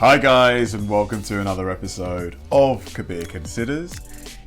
Hi guys, and welcome to another episode of Kabir Considers.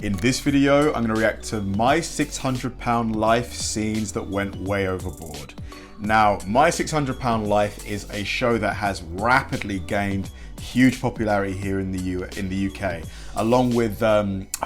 In this video, I'm going to react to My 600 Pound Life scenes that went way overboard. Now, My 600 Pound Life is a show that has rapidly gained huge popularity here in the UK, along with,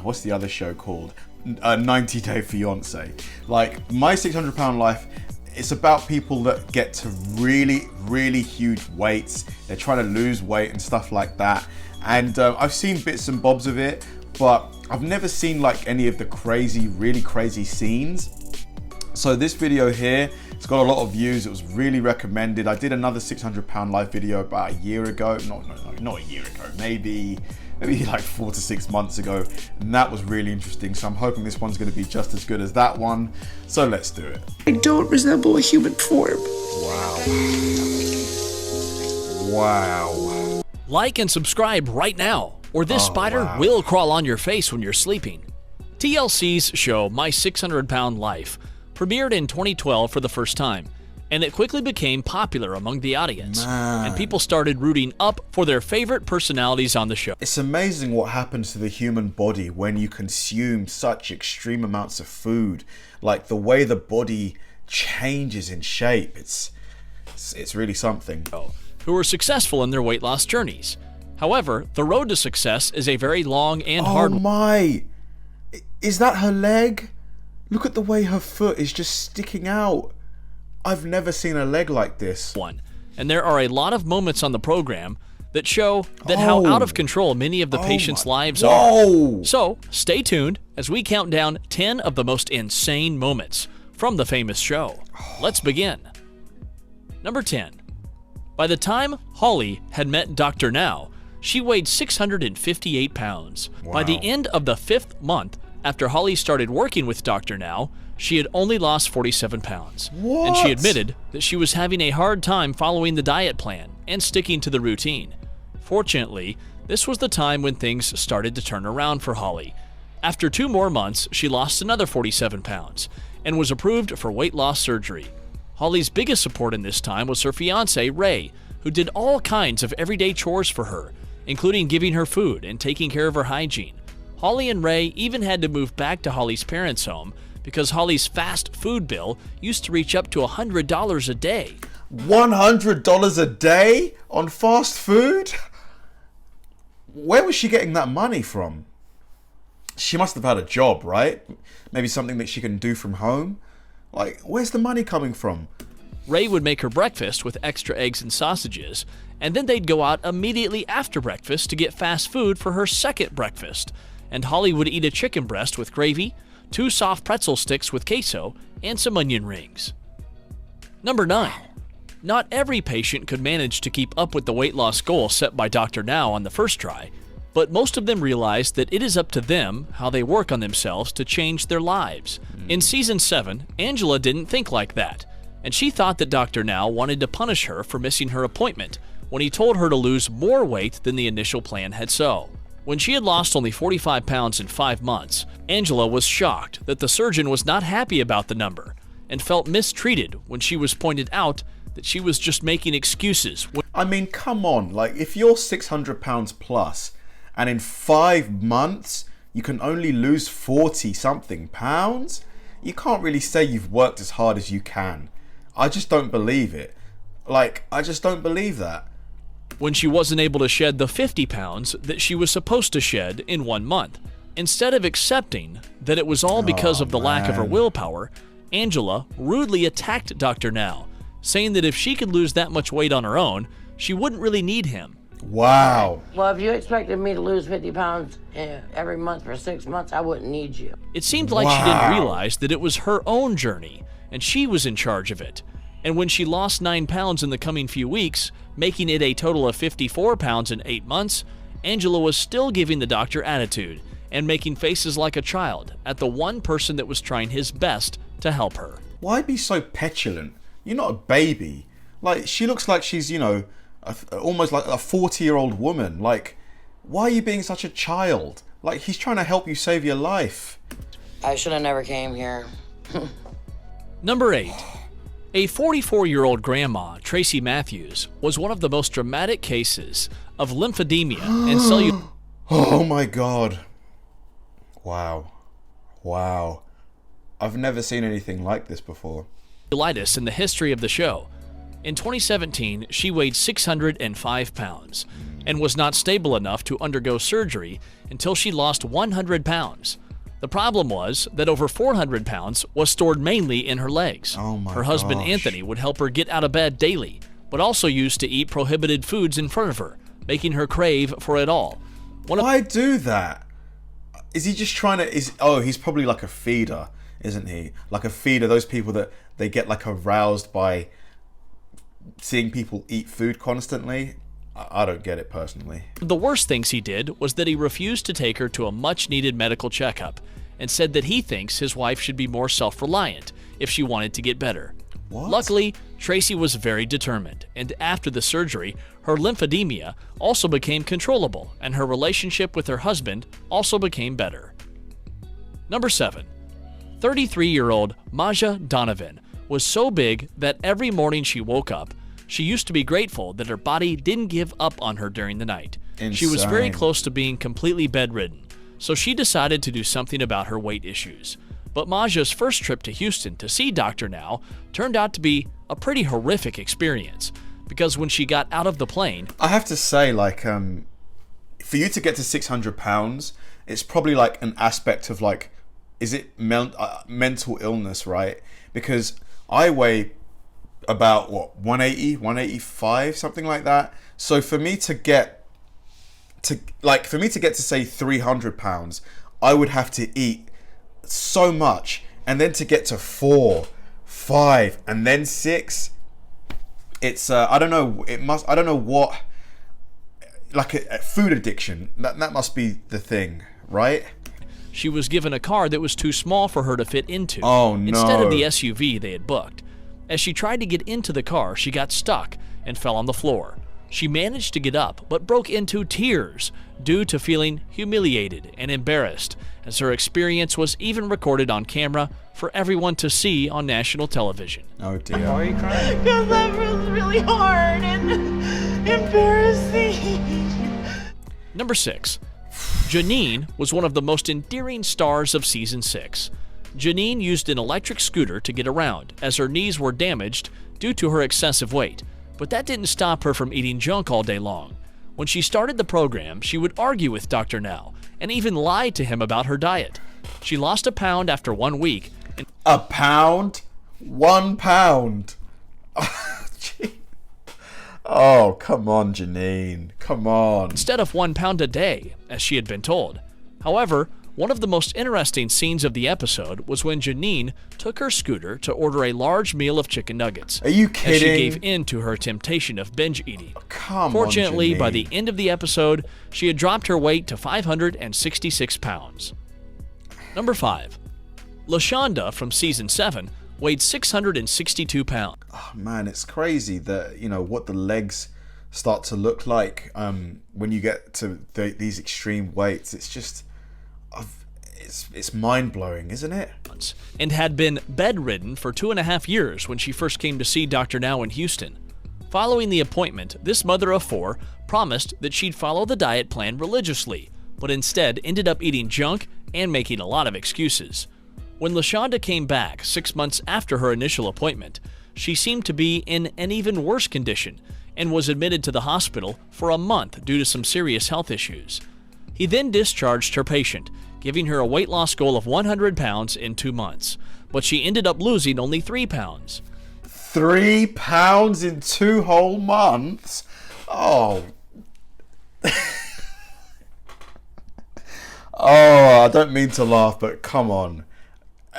what's the other show called? 90 Day Fiance. Like, My 600 Pound Life, it's about people that get to really huge weights. They're trying to lose weight and stuff like that. And I've seen bits and bobs of it, but I've never seen like any of the really crazy scenes. So this video here, it's got a lot of views. It was really recommended. I did another 600 Pound Life video about a year ago. Not a year ago, maybe like 4 to 6 months ago, and that was really interesting. So I'm hoping this one's going to be just as good as that one. So let's do it. I don't resemble a human form. Wow. Like and subscribe right now, or this spider will crawl on your face when you're sleeping. TLC's show My 600 Pound Life premiered in 2012 for the first time, and it quickly became popular among the audience, and people started rooting up for their favorite personalities on the show. It's amazing what happens to the human body when you consume such extreme amounts of food. Like the way the body changes in shape. It's really something. Who were successful in their weight loss journeys. However, the road to success is a very long and hard one. Oh my! Is that her leg? Look at the way her foot is just sticking out. I've never seen a leg like this. And there are a lot of moments on the program that show that how out of control many of the patients' lives are. So stay tuned as we count down 10 of the most insane moments from the famous show. Let's begin. Number 10. By the time Holly had met Dr. Now, she weighed 658 pounds. By the end of the 5th month after Holly started working with Dr. Now, she had only lost 47 pounds. And she admitted that she was having a hard time following the diet plan and sticking to the routine. Fortunately, this was the time when things started to turn around for Holly. After 2 more months, she lost another 47 pounds and was approved for weight loss surgery. Holly's biggest support in this time was her fiancé, Ray, who did all kinds of everyday chores for her, including giving her food and taking care of her hygiene. Holly and Ray even had to move back to Holly's parents' home because Holly's fast food bill used to reach up to $100 a day. $100 a day on fast food? Where was she getting that money from? She must have had a job, right? Maybe something that she can do from home? Like, where's the money coming from? Ray would make her breakfast with extra eggs and sausages, and then they'd go out immediately after breakfast to get fast food for her second breakfast. And Holly would eat a chicken breast with gravy, 2 soft pretzel sticks with queso, and some onion rings. Number 9. Not every patient could manage to keep up with the weight loss goal set by Dr. Now on the first try, but most of them realized that it is up to them how they work on themselves to change their lives. In season 7, Angela didn't think like that, and she thought that Dr. Now wanted to punish her for missing her appointment when he told her to lose more weight than the initial plan had so. When she had lost only 45 pounds in 5 months, Angela was shocked that the surgeon was not happy about the number and felt mistreated when she was pointed out that she was just making excuses. I mean, come on, like if you're 600 pounds plus and in 5 months you can only lose 40 something pounds, you can't really say you've worked as hard as you can. I just don't believe it. Like, I just don't believe that. When she wasn't able to shed the 50 pounds that she was supposed to shed in 1 month. Instead of accepting that it was all because of the lack of her willpower, Angela rudely attacked Dr. Now, saying that if she could lose that much weight on her own, she wouldn't really need him. Wow. Well, if you expected me to lose 50 pounds every month for 6 months, I wouldn't need you. It seemed like she didn't realize that it was her own journey, and she was in charge of it. And when she lost 9 pounds in the coming few weeks, making it a total of 54 pounds in 8 months, Angela was still giving the doctor attitude and making faces like a child at the one person that was trying his best to help her. Why be so petulant? You're not a baby. Like, she looks like she's, you know, almost like a 40-year-old woman. Like, why are you being such a child? Like, he's trying to help you save your life. I should have never came here. Number 8. A 44-year-old grandma, Tracy Matthews, was one of the most dramatic cases of lymphedema and cellulitis. Oh my god. Wow. Wow. I've never seen anything like this before. In the history of the show. In 2017, she weighed 605 pounds and was not stable enough to undergo surgery until she lost 100 pounds. The problem was that over 400 pounds was stored mainly in her legs. Oh my Her husband gosh. Anthony would help her get out of bed daily, but also used to eat prohibited foods in front of her, making her crave for it all. Why do that? Is he just trying to... he's probably like a feeder, isn't he? Like a feeder, those people that they get like aroused by seeing people eat food constantly. I don't get it personally. The worst things he did was that he refused to take her to a much-needed medical checkup and said that he thinks his wife should be more self-reliant if she wanted to get better. What? Luckily, Tracey was very determined, and after the surgery, her lymphedema also became controllable, and her relationship with her husband also became better. Number 7. 33-year-old Maja Donovan was so big that every morning she woke up, she used to be grateful that her body didn't give up on her during the night. She was very Insane. close to being completely bedridden, so she decided to do something about her weight issues. But Maja's first trip to Houston to see Dr. Now turned out to be a pretty horrific experience, because when she got out of the plane... I have to say, like, for you to get to 600 pounds, it's probably like an aspect of like, is it mental illness, right? Because I weigh about, 180, 185, something like that. So for me to get to say 300 pounds, I would have to eat so much, and then to get to 4, 5, and then 6, it's I don't know what, like a food addiction, that must be the thing, right? She was given a car that was too small for her to fit into, Oh, no. instead of the SUV they had booked. As she tried to get into the car, she got stuck and fell on the floor. She managed to get up, but broke into tears due to feeling humiliated and embarrassed, as her experience was even recorded on camera for everyone to see on national television. Oh dear. Why are you crying? Because that was really hard and embarrassing. Number 6. Janine was one of the most endearing stars of Season 6. Janine used an electric scooter to get around, as her knees were damaged due to her excessive weight. But that didn't stop her from eating junk all day long. When she started the program, she would argue with Dr. Now and even lie to him about her diet. She lost a pound after 1 week. And A pound? 1 pound? Gee. Oh, come on, Janine. Come on. instead of 1 pound a day, as she had been told. However, one of the most interesting scenes of the episode was when Janine took her scooter to order a large meal of chicken nuggets. Are you As she kidding? gave in to her temptation of binge eating. Come Fortunately, on, by Janine. the end of the episode, she had dropped her weight to 566 pounds. Number 5. Lashonda from Season 7 weighed 662 pounds. Oh, man, it's crazy that, what the legs start to look like when you get to these extreme weights. It's just... It's mind-blowing, isn't it? And had been bedridden for 2.5 years when she first came to see Dr. Now in Houston. Following the appointment, this mother of 4 promised that she'd follow the diet plan religiously, but instead ended up eating junk and making a lot of excuses. When Lashonda came back 6 months after her initial appointment, she seemed to be in an even worse condition and was admitted to the hospital for a month due to some serious health issues. He then discharged her patient, giving her a weight loss goal of 100 pounds in 2 months, but she ended up losing only 3 pounds. 3 pounds in 2 whole months? Oh. Oh, I don't mean to laugh, but come on.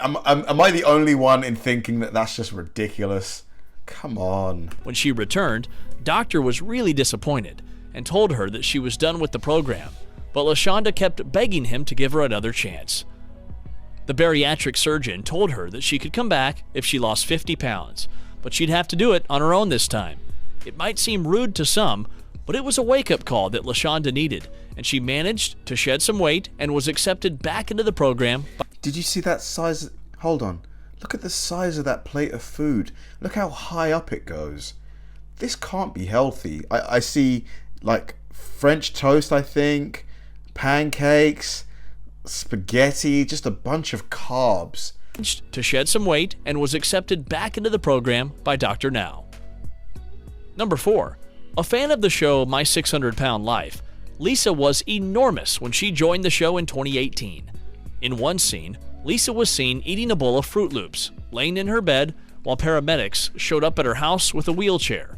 Am I the only one in thinking that that's just ridiculous? Come on. When she returned, Doctor was really disappointed and told her that she was done with the program, but Lashonda kept begging him to give her another chance. The bariatric surgeon told her that she could come back if she lost 50 pounds, but she'd have to do it on her own this time. It might seem rude to some, but it was a wake-up call that Lashonda needed, and she managed to shed some weight and was accepted back into the program. Did you see that size? Hold on. Look at the size of that plate of food. Look how high up it goes. This can't be healthy. I see, like, French toast, I think, pancakes, spaghetti, just a bunch of carbs. To shed some weight and was accepted back into the program by Dr. Now. Number 4. A fan of the show My 600 Pound Life, Lisa was enormous when she joined the show in 2018. In one scene, Lisa was seen eating a bowl of Fruit Loops, laying in her bed while paramedics showed up at her house with a wheelchair.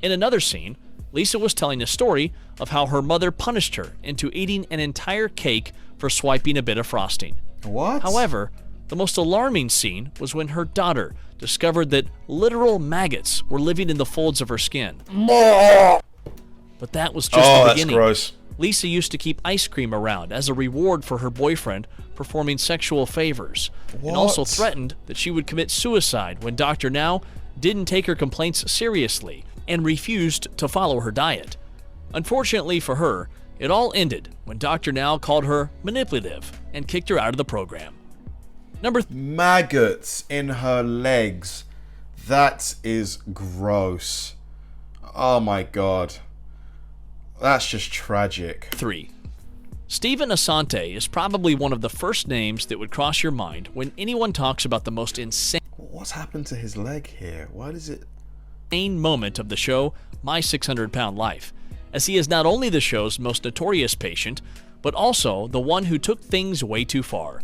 In another scene, Lisa was telling a story of how her mother punished her into eating an entire cake for swiping a bit of frosting. What? However, the most alarming scene was when her daughter discovered that literal maggots were living in the folds of her skin. But that was just the beginning. That's gross. Lisa used to keep ice cream around as a reward for her boyfriend performing sexual favors, and also threatened that she would commit suicide when Dr. Now didn't take her complaints seriously and refused to follow her diet. Unfortunately for her, it all ended when Dr. Now called her manipulative and kicked her out of the program. Maggots in her legs. That is gross. Oh my god. That's just tragic. 3. Stephen Asante is probably one of the first names that would cross your mind when anyone talks about the most insane What's happened to his leg here? What is it? moment of the show, My 600 Pound Life, as he is not only the show's most notorious patient, but also the one who took things way too far.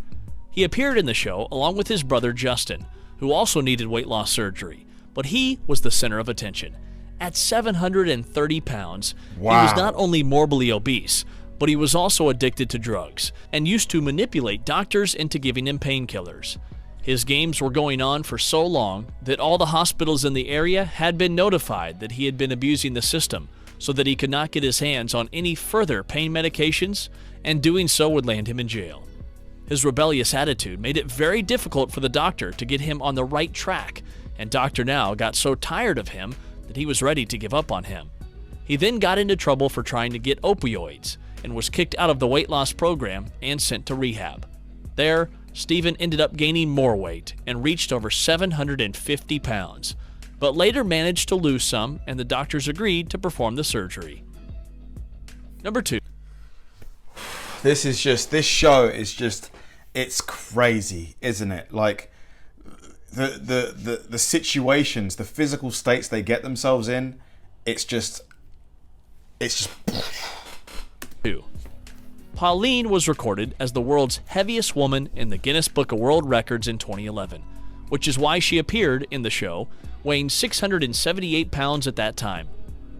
He appeared in the show along with his brother Justin, who also needed weight loss surgery, but he was the center of attention. At 730 pounds, He was not only morbidly obese, but he was also addicted to drugs and used to manipulate doctors into giving him painkillers. His games were going on for so long that all the hospitals in the area had been notified that he had been abusing the system so that he could not get his hands on any further pain medications, and doing so would land him in jail. His rebellious attitude made it very difficult for the doctor to get him on the right track, and Dr. Now got so tired of him that he was ready to give up on him. He then got into trouble for trying to get opioids and was kicked out of the weight loss program and sent to rehab. There, Stephen ended up gaining more weight and reached over 750 pounds, but later managed to lose some, and the doctors agreed to perform the surgery. Number 2. This show is just, it's crazy, isn't it? Like, the situations, the physical states they get themselves in, it's just 2. Pauline was recorded as the world's heaviest woman in the Guinness Book of World Records in 2011, which is why she appeared in the show, weighing 678 pounds at that time.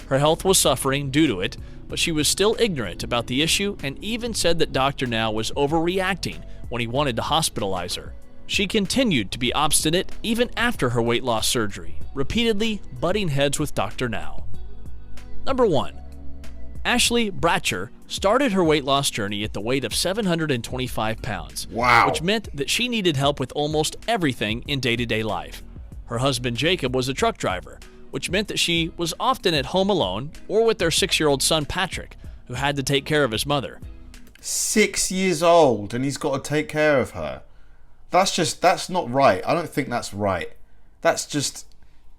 Her health was suffering due to it, but she was still ignorant about the issue and even said that Dr. Now was overreacting when he wanted to hospitalize her. She continued to be obstinate even after her weight loss surgery, repeatedly butting heads with Dr. Now. Number 1. Ashley Bratcher started her weight loss journey at the weight of 725 pounds, which meant that she needed help with almost everything in day-to-day life. Her husband Jacob was a truck driver, which meant that she was often at home alone or with their 6-year-old son Patrick, who had to take care of his mother. 6 years old and he's got to take care of her. That's not right. I don't think that's right.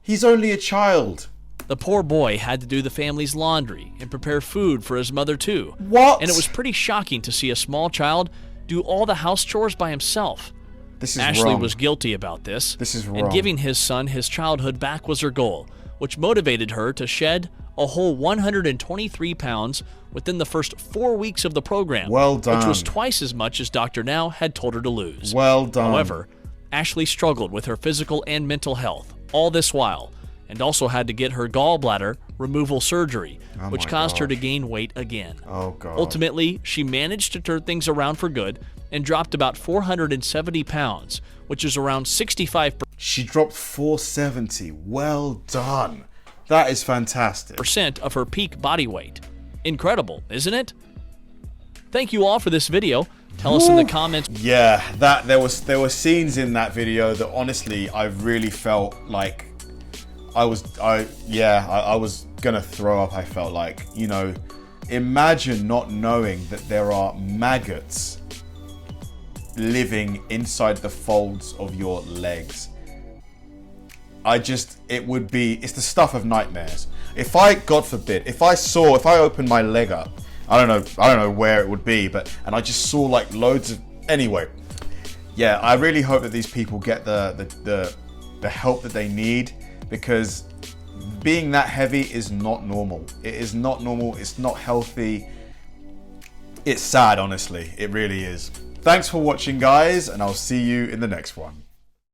He's only a child. The poor boy had to do the family's laundry and prepare food for his mother too. What? And it was pretty shocking to see a small child do all the house chores by himself. This is Ashley wrong. was guilty about this. This is wrong. And giving his son his childhood back was her goal, which motivated her to shed a whole 123 pounds within the first 4 weeks of the program. Well done. Which was twice as much as Dr. Now had told her to lose. Well done. However, Ashley struggled with her physical and mental health all this while, and also had to get her gallbladder removal surgery, which caused her to gain weight again. Oh, God. Ultimately, she managed to turn things around for good and dropped about 470 pounds, which is around 65%. She dropped 470. Well done. That is fantastic. Of her peak body weight. Incredible, isn't it? Thank you all for this video. Tell us in the comments. Yeah, there were scenes in that video that honestly I really felt like I was gonna throw up. I felt like, imagine not knowing that there are maggots living inside the folds of your legs. It's the stuff of nightmares. If I, God forbid, if I opened my leg up, I don't know where it would be, and I just saw like loads of, anyway. Yeah, I really hope that these people get the help that they need, because being that heavy is not normal. It is not normal. It's not healthy. It's sad, honestly. It really is. Thanks for watching, guys, and I'll see you in the next one.